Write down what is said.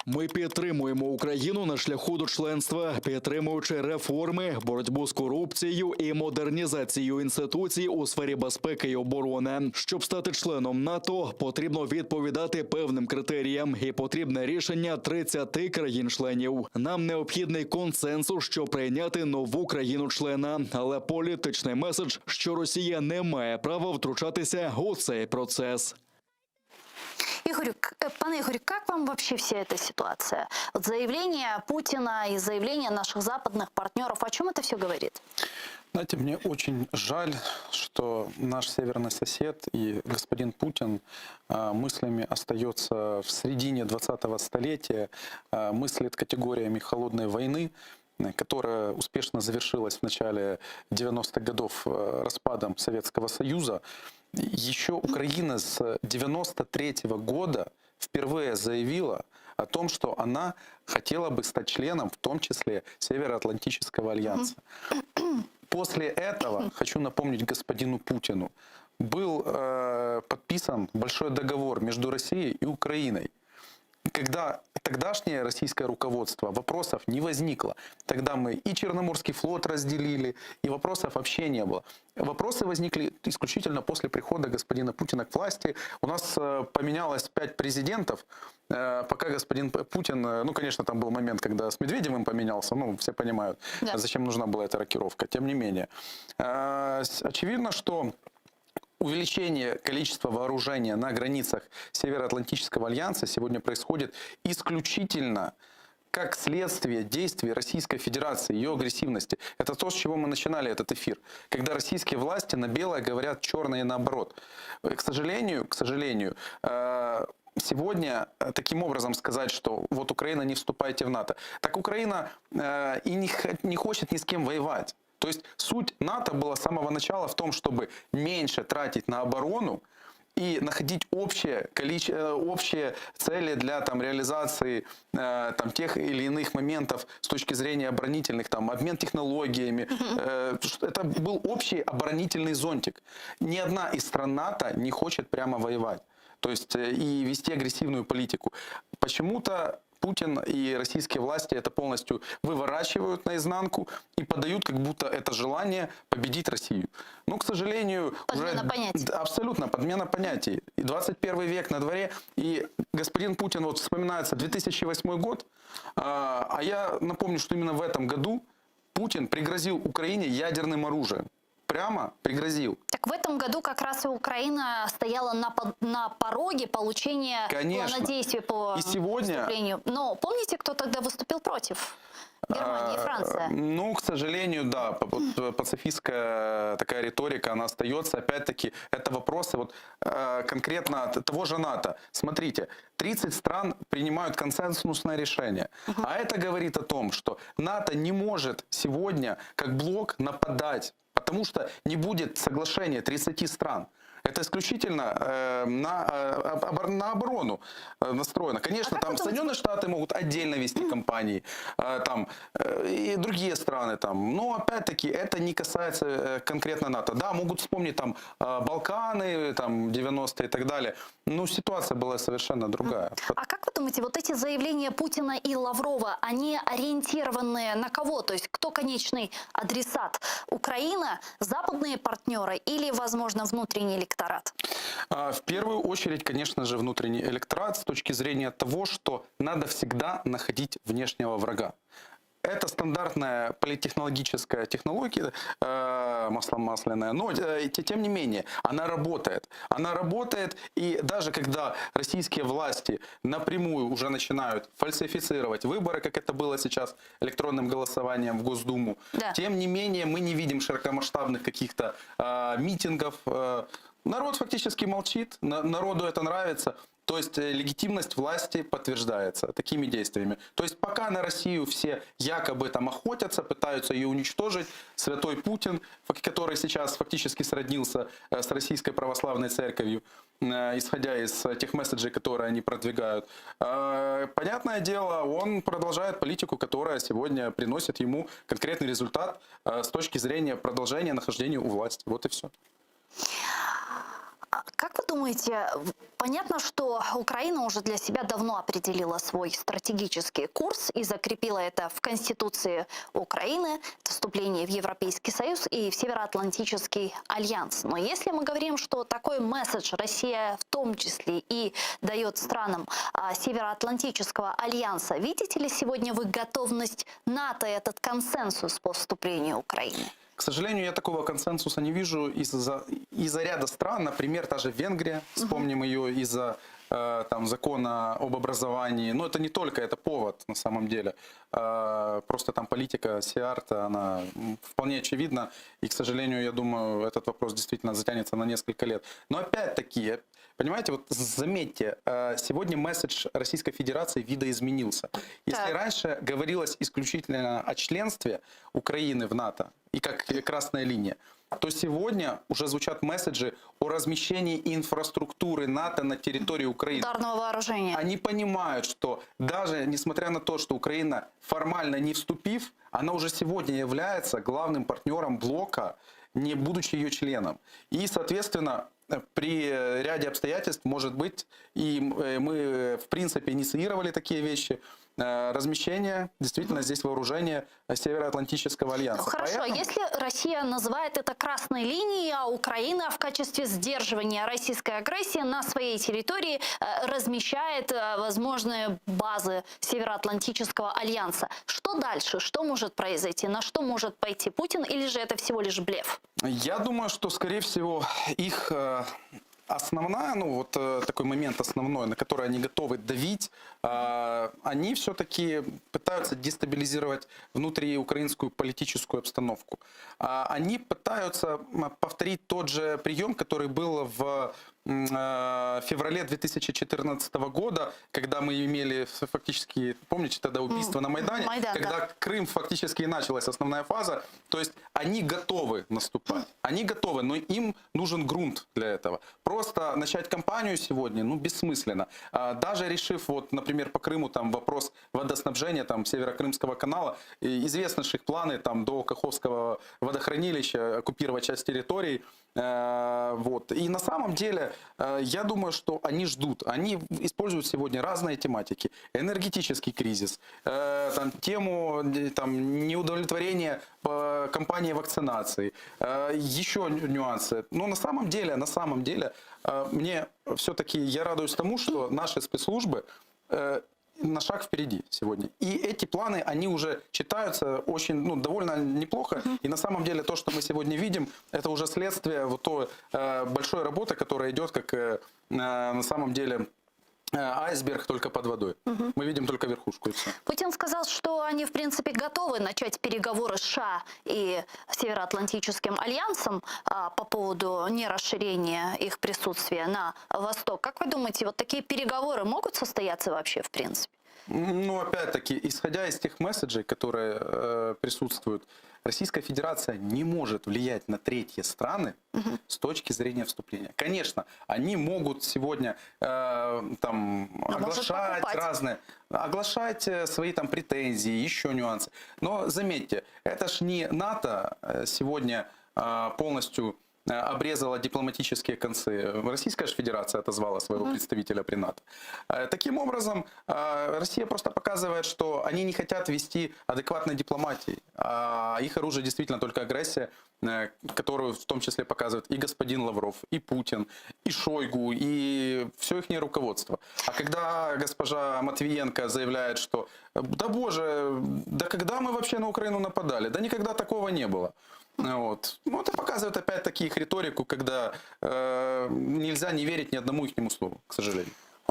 Ми підтримуємо Україну на шляху до членства, підтримуючи реформи, боротьбу з корупцією і модернізацію інституцій у сфері безпеки і оборони. Щоб стати членом НАТО, потрібно відповідати певним критеріям і потрібне рішення 30 країн-членів. Нам необхідний консенсус, щоб прийняти нову країну-члена, але політичний меседж, що Росія не має права втручатися у цей процес. Пане Игорь, как вам вообще вся эта ситуация? Вот заявление Путина и заявление наших западных партнеров, о чем это все говорит? Знаете, мне очень жаль, что наш северный сосед и господин Путин мыслями остается в середине 20-го столетия, мыслит категориями холодной войны, которая успешно завершилась в начале 90-х годов распадом Советского Союза. Еще Украина с 93-го года впервые заявила о том, что она хотела бы стать членом, в том числе Североатлантического альянса. После этого, хочу напомнить господину Путину, был подписан большой договор между Россией и Украиной. Когда тогдашнее российское руководство, вопросов не возникло. Тогда мы и Черноморский флот разделили, и вопросов вообще не было. Вопросы возникли исключительно после прихода господина Путина к власти. У нас поменялось 5 президентов, пока господин Путин, ну, конечно, там был момент, когда с Медведевым поменялся, ну, все понимают, да, зачем нужна была эта рокировка. Тем не менее, очевидно, что увеличение количества вооружения на границах Североатлантического альянса сегодня происходит исключительно как следствие действий Российской Федерации, ее агрессивности. Это то, с чего мы начинали этот эфир. Когда российские власти на белое говорят черное наоборот. К сожалению, сегодня таким образом сказать, что вот Украина, не вступайте в НАТО. Так Украина и не хочет ни с кем воевать. То есть суть НАТО была с самого начала в том, чтобы меньше тратить на оборону и находить общие цели для реализации тех или иных моментов с точки зрения оборонительных, обмен технологиями. Это был общий оборонительный зонтик. Ни одна из стран НАТО не хочет прямо воевать, то есть и вести агрессивную политику. Почему-то Путин и российские власти это полностью выворачивают наизнанку и подают как будто это желание победить Россию. Но, к сожалению, подмена понятий. Абсолютно подмена понятий. И 21 век на дворе, и господин Путин, вот вспоминается 2008 год, а я напомню, что именно в этом году Путин пригрозил Украине ядерным оружием. Прямо пригрозил. Так в этом году как раз и Украина стояла на пороге получения плана действий по вступлению. Но помните, кто тогда выступил против? Германия и Франция. Ну, к сожалению, да. Пацифистская такая риторика, она остается. Опять-таки, это вопросы конкретно того же НАТО. Смотрите, 30 стран принимают консенсусное решение. А это говорит о том, что НАТО не может сегодня как блок нападать, потому что не будет соглашения 30 стран. Это исключительно на оборону настроено. Конечно, Соединенные Штаты могут отдельно вести кампании, и другие страны. Но опять-таки это не касается конкретно НАТО. Да, могут вспомнить Балканы, 90-е и так далее. Но ситуация была совершенно другая. А как вы думаете, вот эти заявления Путина и Лаврова, они ориентированы на кого? То есть кто конечный адресат? Украина, западные партнеры или, возможно, внутренний электорат? В первую очередь, конечно же, внутренний электорат с точки зрения того, что надо всегда находить внешнего врага. Это стандартная политтехнологическая технология, масло масляное, но тем не менее она работает. Она работает, и даже когда российские власти напрямую уже начинают фальсифицировать выборы, как это было сейчас электронным голосованием в Госдуму, да, тем не менее мы не видим широкомасштабных каких-то митингов. Народ фактически молчит, народу это нравится. То есть легитимность власти подтверждается такими действиями. То есть пока на Россию все якобы охотятся, пытаются ее уничтожить, святой Путин, который сейчас фактически сроднился с Российской Православной Церковью, исходя из тех месседжей, которые они продвигают, понятное дело, он продолжает политику, которая сегодня приносит ему конкретный результат с точки зрения продолжения нахождения у власти. Вот и все. А как вы думаете, понятно, что Украина уже для себя давно определила свой стратегический курс и закрепила это в Конституции Украины, это вступление в Европейский Союз и в Североатлантический альянс. Но если мы говорим, что такой месседж Россия в том числе и дает странам Североатлантического альянса, видите ли сегодня вы готовность НАТО и этот консенсус по вступлению Украины? К сожалению, я такого консенсуса не вижу из-за ряда стран, например, та же Венгрия, вспомним ее из-за там, закона об образовании. Но это не только, это повод на самом деле. Просто там политика Сиарта, она вполне очевидна. И, к сожалению, я думаю, этот вопрос действительно затянется на несколько лет. Но опять-таки, понимаете, вот заметьте, сегодня месседж Российской Федерации видоизменился. Если раньше говорилось исключительно о членстве Украины в НАТО и как красная линия, то сегодня уже звучат месседжи о размещении инфраструктуры НАТО на территории Украины. Ударного вооружения. Они понимают, что даже несмотря на то, что Украина формально не вступив, она уже сегодня является главным партнером блока, не будучи ее членом. И, соответственно, при ряде обстоятельств, может быть, и мы, в принципе, инициировали такие вещи, размещение, действительно, здесь вооружение Североатлантического альянса. Ну, хорошо, Поэтому... если Россия называет это красной линией, а Украина в качестве сдерживания российской агрессии на своей территории размещает возможные базы Североатлантического альянса, что дальше? Что может произойти? На что может пойти Путин? Или же это всего лишь блеф? Я думаю, что, скорее всего, их... Основная, ну вот такой момент основной, на который они готовы давить, они все-таки пытаются дестабилизировать внутриукраинскую политическую обстановку. Они пытаются повторить тот же прием, который был в феврале 2014 года, когда мы имели фактически, помните тогда убийство на Майдане, когда да. Крым фактически началась основная фаза, то есть они готовы наступать, они готовы, но им нужен грунт для этого. Просто начать кампанию сегодня, ну, бессмысленно. Даже решив, вот, например, по Крыму там вопрос водоснабжения там Северокрымского канала, известны же их планы там до Каховского водохранилища оккупировать часть территорий. Вот. И на самом деле, я думаю, что они ждут. Они используют сегодня разные тематики. Энергетический кризис, там, тему там, неудовлетворения кампании вакцинации, еще нюансы. Но на самом деле, мне все-таки, я радуюсь тому, что наши спецслужбы на шаг впереди сегодня. И эти планы, они уже читаются очень, ну, довольно неплохо. И на самом деле то, что мы сегодня видим, это уже следствие вот той большой работы, которая идет, как на самом деле айсберг только под водой. Мы видим только верхушку и все. Путин сказал, что они, в принципе, готовы начать переговоры с США и Североатлантическим альянсом по поводу нерасширения их присутствия на восток. Как вы думаете, вот такие переговоры могут состояться вообще в принципе? Ну, опять-таки, исходя из тех месседжей, которые присутствуют, Российская Федерация не может влиять на третьи страны с точки зрения вступления. Конечно, они могут сегодня там оглашать свои там претензии, еще нюансы. Но заметьте, это ж не НАТО сегодня полностью обрезала дипломатические концы. Российская же Федерация отозвала своего представителя при НАТО. Таким образом, Россия просто показывает, что они не хотят вести адекватной дипломатии. А их оружие действительно только агрессия, которую в том числе показывает и господин Лавров, и Путин, и Шойгу, и все их руководство. А когда госпожа Матвиенко заявляет, что да боже, да когда мы вообще на Украину нападали? Да никогда такого не было. Вот. Ну, это показывает опять-таки их риторику, когда нельзя не верить ни одному ихнему слову, к сожалению.